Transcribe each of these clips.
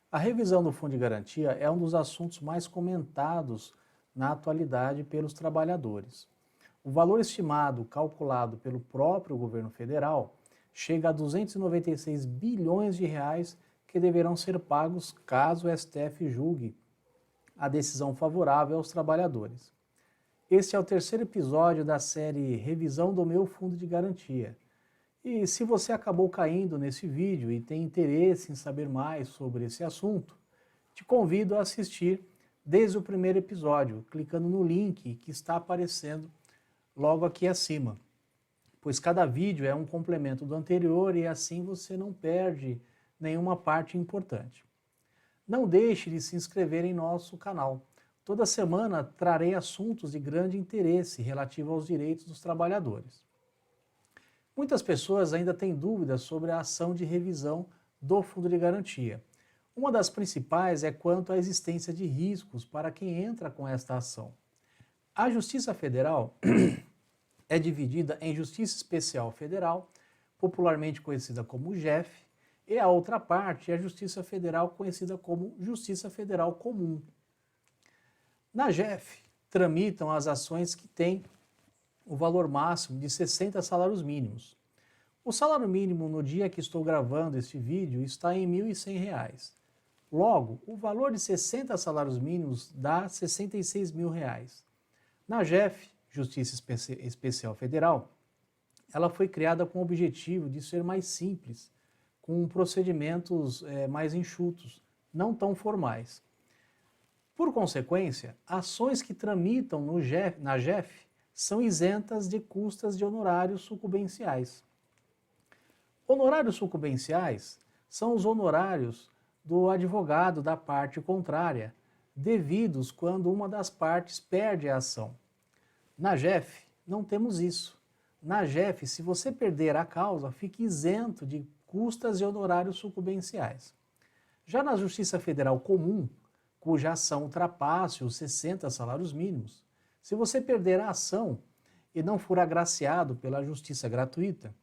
A revisão do Fundo de Garantia é um dos assuntos mais comentados na atualidade pelos trabalhadores. O valor estimado, calculado pelo próprio governo federal, chega a 296 bilhões de reais que deverão ser pagos caso o STF julgue a decisão favorável aos trabalhadores. Este é o terceiro episódio da série Revisão do Meu Fundo de Garantia. E se você acabou caindo nesse vídeo e tem interesse em saber mais sobre esse assunto, te convido a assistir desde o primeiro episódio, clicando no link que está aparecendo logo aqui acima, pois cada vídeo é um complemento do anterior e assim você não perde nenhuma parte importante. Não deixe de se inscrever em nosso canal. Toda semana trarei assuntos de grande interesse relativo aos direitos dos trabalhadores. Muitas pessoas ainda têm dúvidas sobre a ação de revisão do Fundo de Garantia. Uma das principais é quanto à existência de riscos para quem entra com esta ação. A Justiça Federal é dividida em Justiça Especial Federal, popularmente conhecida como JEF, e a outra parte é a Justiça Federal, conhecida como Justiça Federal Comum. Na JEF, tramitam as ações que têm o valor máximo de 60 salários mínimos. O salário mínimo no dia que estou gravando este vídeo está em R$ 1.100. Logo, o valor de 60 salários mínimos dá R$ 66 mil. Na JEF, Justiça Especial Federal, ela foi criada com o objetivo de ser mais simples, com procedimentos mais enxutos, não tão formais. Por consequência, ações que tramitam na JEF são isentas de custas de honorários sucumbenciais. Honorários sucumbenciais são os honorários do advogado da parte contrária, devidos quando uma das partes perde a ação. Na JEF, não temos isso. Na JEF, se você perder a causa, fique isento de custas e honorários sucumbenciais. Já na Justiça Federal Comum, cuja ação ultrapasse os 60 salários mínimos, se você perder a ação e não for agraciado pela justiça gratuita,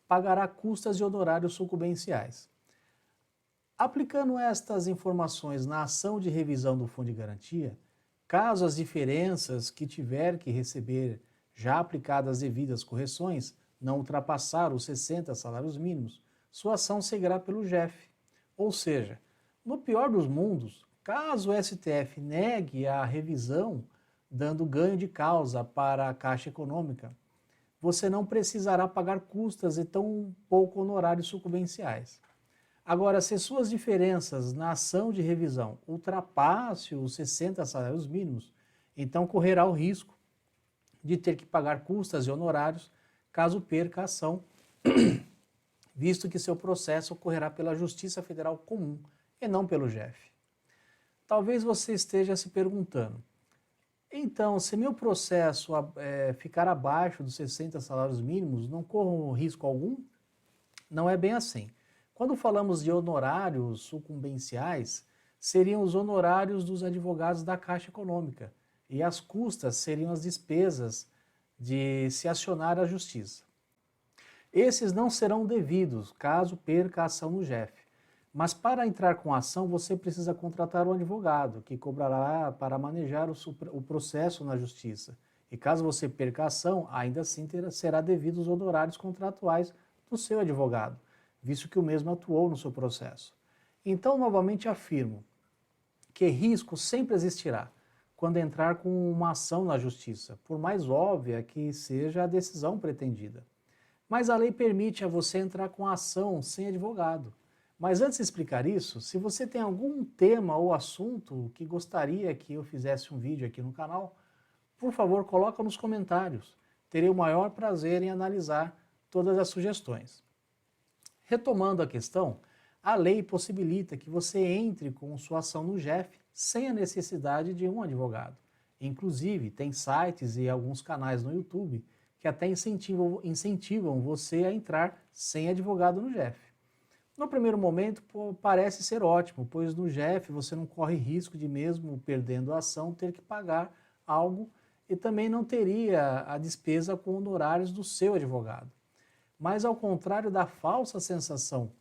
pagará custas e honorários sucumbenciais. Aplicando estas informações na ação de revisão do Fundo de Garantia, caso as diferenças que tiver que receber, já aplicadas devidas correções, não ultrapassar os 60 salários mínimos, sua ação seguirá pelo JEF. Ou seja, no pior dos mundos, caso o STF negue a revisão, dando ganho de causa para a Caixa Econômica, você não precisará pagar custas e tão pouco honorários sucumbenciais. Agora, se suas diferenças na ação de revisão ultrapassem os 60 salários mínimos, então correrá o risco de ter que pagar custas e honorários caso perca a ação, visto que seu processo ocorrerá pela Justiça Federal Comum e não pelo JEF. Talvez você esteja se perguntando, então, se meu processo ficar abaixo dos 60 salários mínimos, não corro risco algum? Não é bem assim. Quando falamos de honorários sucumbenciais, seriam os honorários dos advogados da Caixa Econômica e as custas seriam as despesas de se acionar a justiça. Esses não serão devidos caso perca a ação no JEF. Mas para entrar com a ação, você precisa contratar um advogado, que cobrará para manejar o processo na justiça. E caso você perca a ação, ainda assim será devido os honorários contratuais do seu advogado, visto que o mesmo atuou no seu processo. Então, novamente afirmo que risco sempre existirá quando entrar com uma ação na justiça, por mais óbvia que seja a decisão pretendida. Mas a lei permite a você entrar com a ação sem advogado. Mas antes de explicar isso, se você tem algum tema ou assunto que gostaria que eu fizesse um vídeo aqui no canal, por favor, coloca nos comentários. Terei o maior prazer em analisar todas as sugestões. Retomando a questão, a lei possibilita que você entre com sua ação no JEF sem a necessidade de um advogado. Inclusive, tem sites e alguns canais no YouTube que até incentivam você a entrar sem advogado no JEF. No primeiro momento, parece ser ótimo, pois no JEF você não corre risco de, mesmo perdendo a ação, ter que pagar algo e também não teria a despesa com honorários do seu advogado. Mas ao contrário da falsa sensação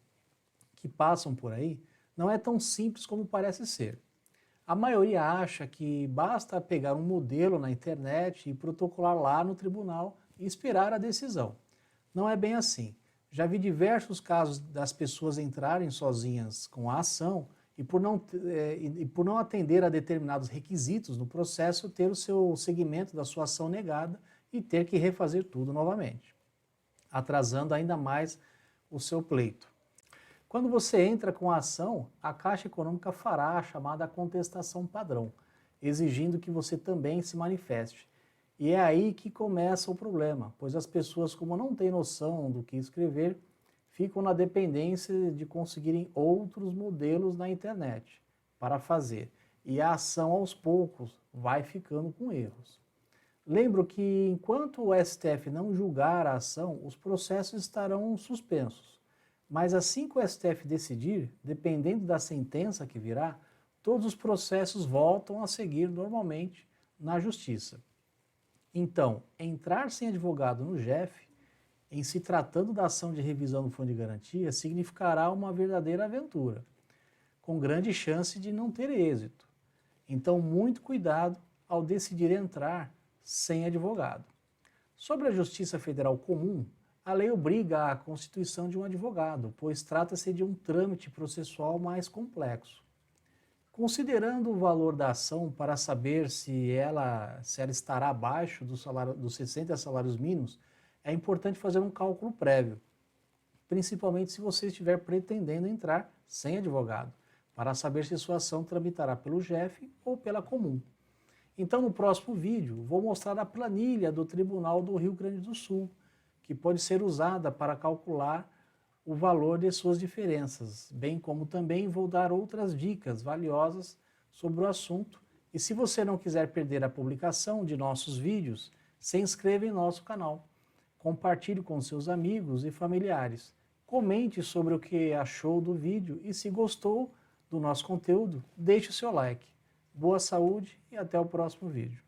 que passam por aí, não é tão simples como parece ser. A maioria acha que basta pegar um modelo na internet e protocolar lá no tribunal e esperar a decisão. Não é bem assim. Já vi diversos casos das pessoas entrarem sozinhas com a ação e por não atender a determinados requisitos no processo, ter o seu segmento da sua ação negada e ter que refazer tudo novamente, atrasando ainda mais o seu pleito. Quando você entra com a ação, a Caixa Econômica fará a chamada contestação padrão, exigindo que você também se manifeste. E é aí que começa o problema, pois as pessoas, como não têm noção do que escrever, ficam na dependência de conseguirem outros modelos na internet para fazer. E a ação, aos poucos, vai ficando com erros. Lembro que, enquanto o STF não julgar a ação, os processos estarão suspensos. Mas assim que o STF decidir, dependendo da sentença que virá, todos os processos voltam a seguir normalmente na Justiça. Então, entrar sem advogado no JEF, em se tratando da ação de revisão do Fundo de Garantia, significará uma verdadeira aventura, com grande chance de não ter êxito. Então, muito cuidado ao decidir entrar sem advogado. Sobre a Justiça Federal Comum, a lei obriga a constituição de um advogado, pois trata-se de um trâmite processual mais complexo. Considerando o valor da ação para saber se ela estará abaixo dos 60 salários mínimos, é importante fazer um cálculo prévio, principalmente se você estiver pretendendo entrar sem advogado, para saber se sua ação tramitará pelo JEF ou pela Comum. Então, no próximo vídeo, vou mostrar a planilha do Tribunal do Rio Grande do Sul, que pode ser usada para calcular o valor de suas diferenças, bem como também vou dar outras dicas valiosas sobre o assunto. E se você não quiser perder a publicação de nossos vídeos, se inscreva em nosso canal, compartilhe com seus amigos e familiares, comente sobre o que achou do vídeo e se gostou do nosso conteúdo, deixe o seu like. Boa saúde e até o próximo vídeo.